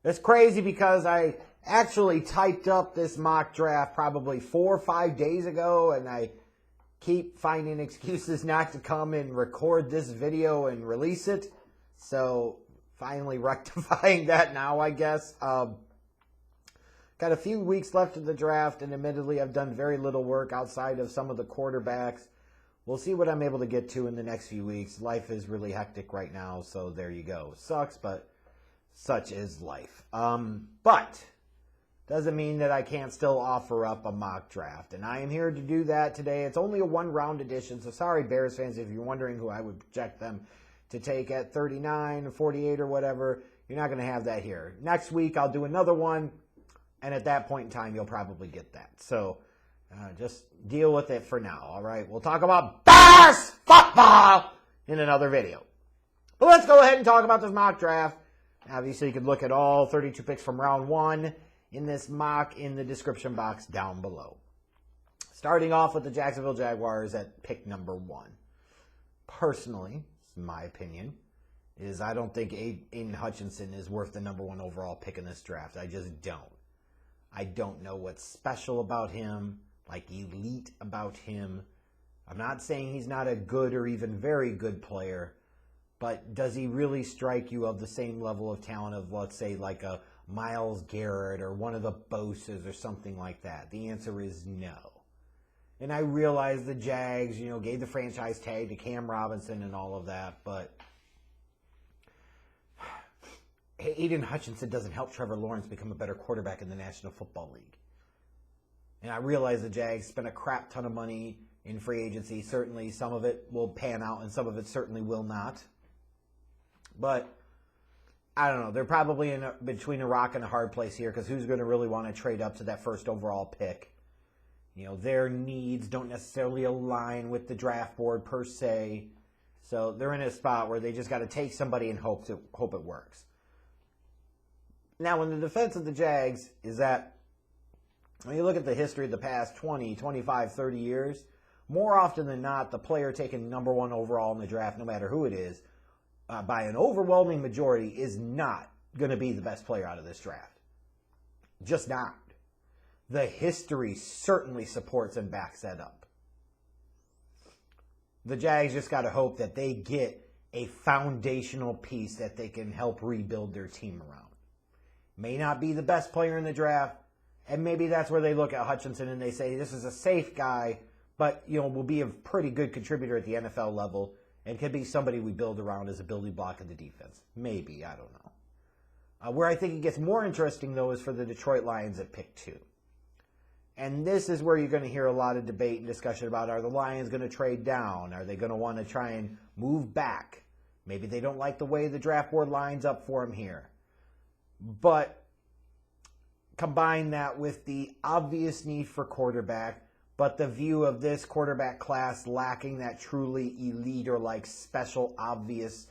It's crazy because I actually typed up this mock draft probably 4 or 5 days ago, and I keep finding excuses not to come and record this video and release it. So finally rectifying that now, I guess. Got a few weeks left of the draft, and admittedly I've done very little work outside of some of the quarterbacks. We'll see what I'm able to get to in the next few weeks. Life is really hectic right now, so there you go. Sucks, but such is life. But doesn't mean that I can't still offer up a mock draft. And I am here to do that today. It's only a one-round edition, so sorry, Bears fans, if you're wondering who I would project them to take at 39 or 48 or whatever. You're not going to have that here. Next week, I'll do another one, and at that point in time, you'll probably get that. So just deal with it for now, all right? We'll talk about Bears football in another video. But let's go ahead and talk about this mock draft. Obviously, you can look at all 32 picks from round 1 in this mock in the description box down below. Starting off with the Jacksonville Jaguars at pick number 1. Personally, my opinion, is I don't think Aidan Hutchinson is worth the number 1 overall pick in this draft. I just don't. I don't know what's special about him, like elite about him. I'm not saying he's not a good or even very good player, but does he really strike you of the same level of talent of, let's say, like a Myles Garrett or one of the Boses or something like that? The answer is no. And I realize the Jags, gave the franchise tag to Cam Robinson and all of that, but Aidan Hutchinson doesn't help Trevor Lawrence become a better quarterback in the National Football League. And I realize the Jags spent a crap ton of money in free agency. Certainly some of it will pan out and some of it certainly will not. But I don't know. They're probably between a rock and a hard place here, because who's going to really want to trade up to that first overall pick? Their needs don't necessarily align with the draft board per se. So they're in a spot where they just got to take somebody and hope it works. Now, in the defense of the Jags is that when you look at the history of the past 20, 25, 30 years, more often than not, the player taken number 1 overall in the draft, no matter who it is, by an overwhelming majority, is not going to be the best player out of this draft. Just not. The history certainly supports and backs that up. The Jags just got to hope that they get a foundational piece that they can help rebuild their team around. May not be the best player in the draft, and maybe that's where they look at Hutchinson and they say, this is a safe guy, but will be a pretty good contributor at the NFL level and could be somebody we build around as a building block in the defense. Maybe, I don't know. Where I think it gets more interesting, though, is for the Detroit Lions at pick 2. And this is where you're going to hear a lot of debate and discussion about, are the Lions going to trade down? Are they going to want to try and move back? Maybe they don't like the way the draft board lines up for them here. But combine that with the obvious need for quarterback, but the view of this quarterback class lacking that truly elite or like special, obvious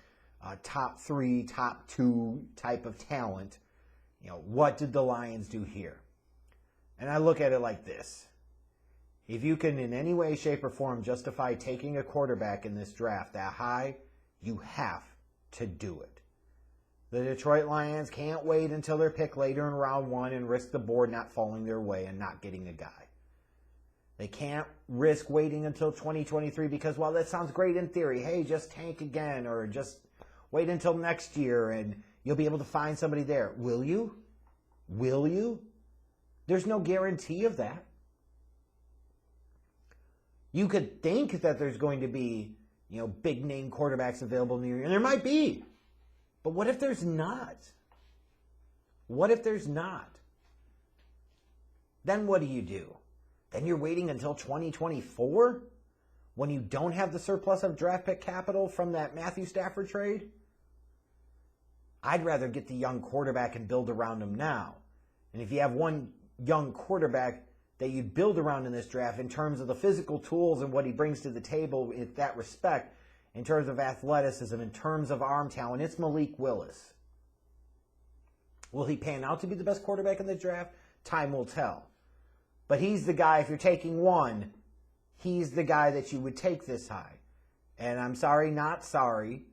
top 3, top 2 type of talent. What did the Lions do here? And I look at it like this. If you can in any way, shape, or form justify taking a quarterback in this draft that high, you have to do it. The Detroit Lions can't wait until their pick later in round 1 and risk the board not falling their way and not getting a guy. They can't risk waiting until 2023 because, while that sounds great in theory, hey, just tank again or just wait until next year and you'll be able to find somebody there. Will you? Will you? There's no guarantee of that. You could think that there's going to be, big name quarterbacks available in the year, and there might be. But what if there's not? What if there's not? Then what do? Then you're waiting until 2024 when you don't have the surplus of draft pick capital from that Matthew Stafford trade? I'd rather get the young quarterback and build around him now. And if you have one young quarterback that you build around in this draft in terms of the physical tools and what he brings to the table in that respect, in terms of athleticism, in terms of arm talent, it's Malik Willis. Will he pan out to be the best quarterback in the draft? Time will tell. But he's the guy, if you're taking one, he's the guy that you would take this high. And I'm sorry, not sorry,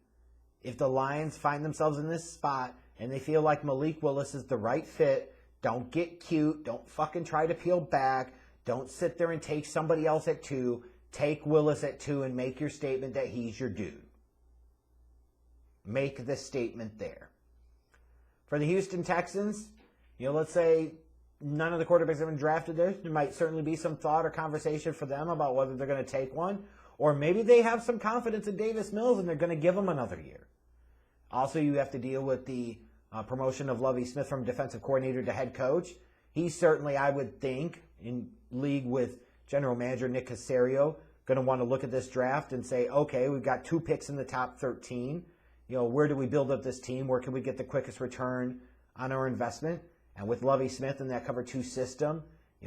if the Lions find themselves in this spot and they feel like Malik Willis is the right fit, don't get cute. Don't fucking try to peel back. Don't sit there and take somebody else at 2. Take Willis at 2 and make your statement that he's your dude. Make the statement there. For the Houston Texans, let's say none of the quarterbacks have been drafted there. There might certainly be some thought or conversation for them about whether they're going to take one. Or maybe they have some confidence in Davis Mills and they're going to give him another year. Also, you have to deal with the promotion of Lovie Smith from defensive coordinator to head coach. He's certainly, I would think, in league with general manager Nick Caserio, going to want to look at this draft and say, okay, we've got 2 picks in the top 13. Where do we build up this team? Where can we get the quickest return on our investment? And with Lovie Smith in that cover 2 system,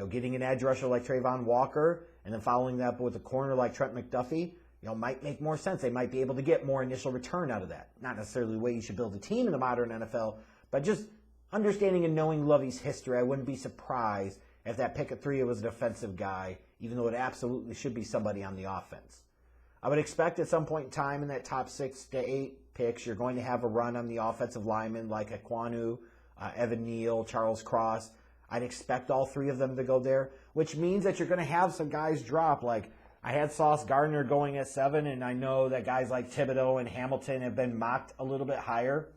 getting an edge rusher like Travon Walker and then following that up with a corner like Trent McDuffie, might make more sense. They might be able to get more initial return out of that. Not necessarily the way you should build a team in the modern NFL, but just understanding and knowing Lovie's history, I wouldn't be surprised if that pick at 3 was a defensive guy, even though it absolutely should be somebody on the offense. I would expect at some point in time in that top 6 to 8 picks, you're going to have a run on the offensive linemen like Ekwonu, Evan Neal, Charles Cross. I'd expect all 3 of them to go there, which means that you're going to have some guys drop. Like I had Sauce Gardner going at 7, and I know that guys like Thibodeaux and Hamilton have been mocked a little bit higher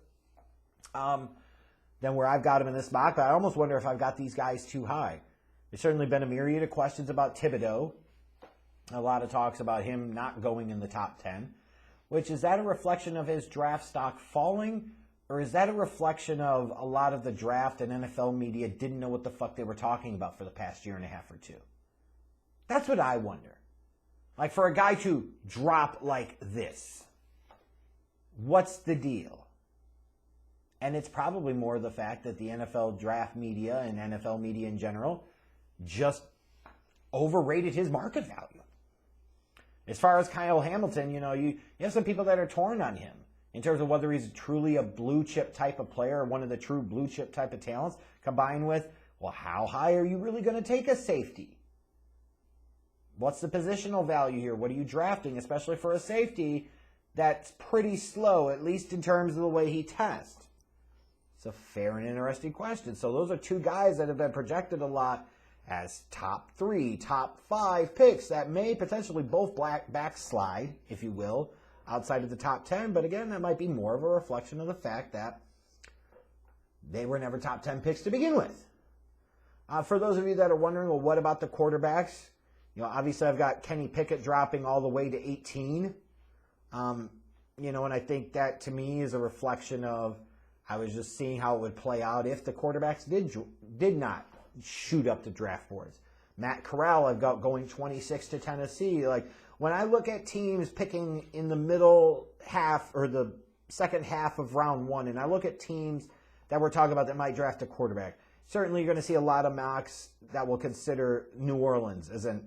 than where I've got them in this mock, but I almost wonder if I've got these guys too high. There's certainly been a myriad of questions about Thibodeaux. A lot of talks about him not going in the top 10. Which, is that a reflection of his draft stock falling? Or is that a reflection of a lot of the draft and NFL media didn't know what the fuck they were talking about for the past year and a half or 2? That's what I wonder. Like, for a guy to drop like this, what's the deal? And it's probably more the fact that the NFL draft media and NFL media in general just overrated his market value. As far as Kyle Hamilton, you have some people that are torn on him in terms of whether he's truly a blue chip type of player or one of the true blue chip type of talents, combined with, well, how high are you really going to take a safety? What's the positional value here? What are you drafting, especially for a safety that's pretty slow, at least in terms of the way he tests? It's a fair and interesting question. So those are 2 guys that have been projected a lot as top 3, top 5 picks that may potentially both backslide, if you will, outside of the top 10. But again, that might be more of a reflection of the fact that they were never top 10 picks to begin with. For those of you that are wondering, well, what about the quarterbacks? Obviously I've got Kenny Pickett dropping all the way to 18. And I think that to me is a reflection of, I was just seeing how it would play out if the quarterbacks did not shoot up the draft boards. Matt Corral, I've got going 26 to Tennessee. Like, when I look at teams picking in the middle half or the second half of round 1, and I look at teams that we're talking about that might draft a quarterback, certainly you're going to see a lot of mocks that will consider New Orleans as a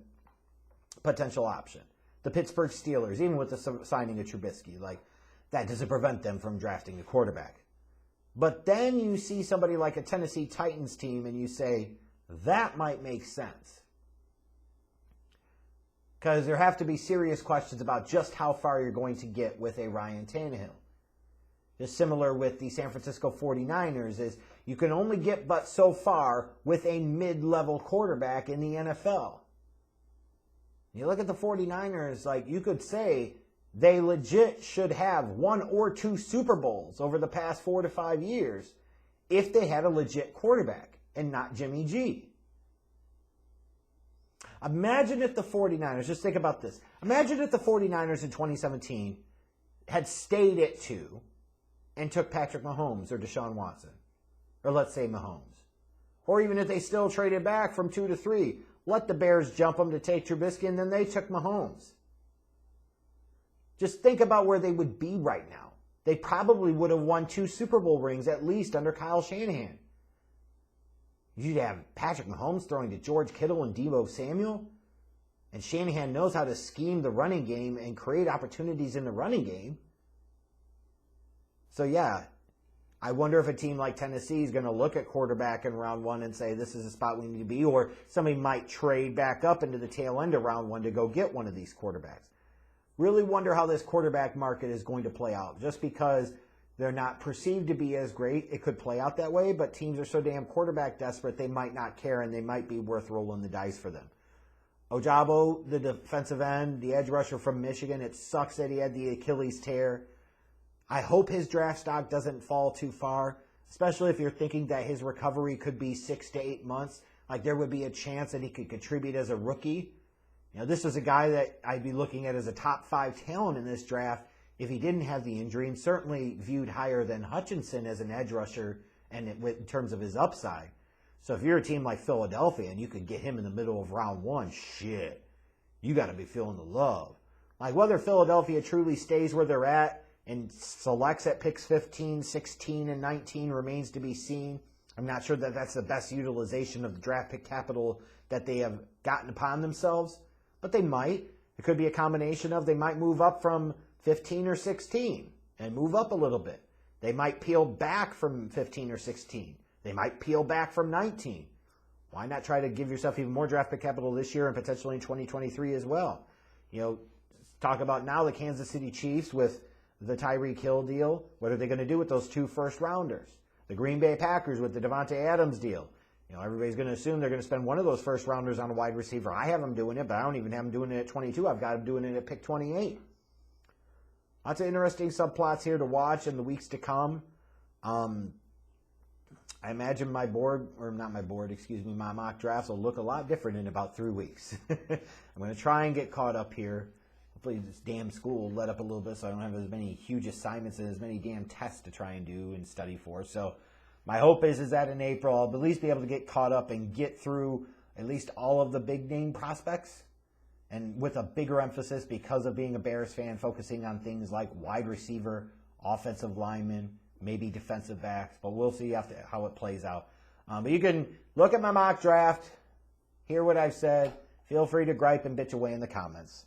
potential option. The Pittsburgh Steelers, even with the signing of Trubisky, like, that doesn't prevent them from drafting a quarterback. But then you see somebody like a Tennessee Titans team and you say, that might make sense. Because there have to be serious questions about just how far you're going to get with a Ryan Tannehill. Just similar with the San Francisco 49ers is you can only get but so far with a mid-level quarterback in the NFL. You look at the 49ers, like you could say, they legit should have 1 or 2 Super Bowls over the past 4 to 5 years if they had a legit quarterback and not Jimmy G. Imagine if the 49ers, just think about this. Imagine if the 49ers in 2017 had stayed at 2 and took Patrick Mahomes or Deshaun Watson. Or let's say Mahomes. Or even if they still traded back from 2 to 3, let the Bears jump them to take Trubisky and then they took Mahomes. Just think about where they would be right now. They probably would have won 2 Super Bowl rings at least under Kyle Shanahan. You'd have Patrick Mahomes throwing to George Kittle and Deebo Samuel. And Shanahan knows how to scheme the running game and create opportunities in the running game. So yeah, I wonder if a team like Tennessee is going to look at quarterback in round 1 and say this is a spot we need to be, or somebody might trade back up into the tail end of round 1 to go get one of these quarterbacks. Really wonder how this quarterback market is going to play out, just because they're not perceived to be as great. It could play out that way, but teams are so damn quarterback desperate, they might not care, and they might be worth rolling the dice for them. Ojabo, the defensive end, the edge rusher from Michigan, it sucks that he had the Achilles tear. I hope his draft stock doesn't fall too far, especially if you're thinking that his recovery could be 6 to 8 months. Like, there would be a chance that he could contribute as a rookie. You know, this was a guy that I'd be looking at as a top 5 talent in this draft if he didn't have the injury, and certainly viewed higher than Hutchinson as an edge rusher and in terms of his upside. So if you're a team like Philadelphia and you could get him in the middle of round 1, shit, you got to be feeling the love. Like, whether Philadelphia truly stays where they're at and selects at picks 15, 16, and 19 remains to be seen. I'm not sure that that's the best utilization of the draft pick capital that they have gotten upon themselves, but they might. It could be a combination of they might move up from 15 or 16 and move up a little bit. They might peel back from 15 or 16. They might peel back from 19. Why not try to give yourself even more draft pick capital this year and potentially in 2023 as well? You know, talk about now the Kansas City Chiefs with the Tyreek Hill deal. What are they going to do with those 2 first-rounders? The Green Bay Packers with the Devontae Adams deal. You know, everybody's going to assume they're going to spend one of those first-rounders on a wide receiver. I have them doing it, but I don't even have them doing it at 22. I've got them doing it at pick 28. Lots of interesting subplots here to watch in the weeks to come. I imagine my mock drafts will look a lot different in about 3 weeks. I'm going to try and get caught up here. Hopefully this damn school will let up a little bit so I don't have as many huge assignments and as many damn tests to try and do and study for. So my hope is that in April I'll at least be able to get caught up and get through at least all of the big name prospects, and with a bigger emphasis because of being a Bears fan, focusing on things like wide receiver, offensive lineman, maybe defensive backs, but we'll see how it plays out. But you can look at my mock draft, hear what I've said. Feel free to gripe and bitch away in the comments.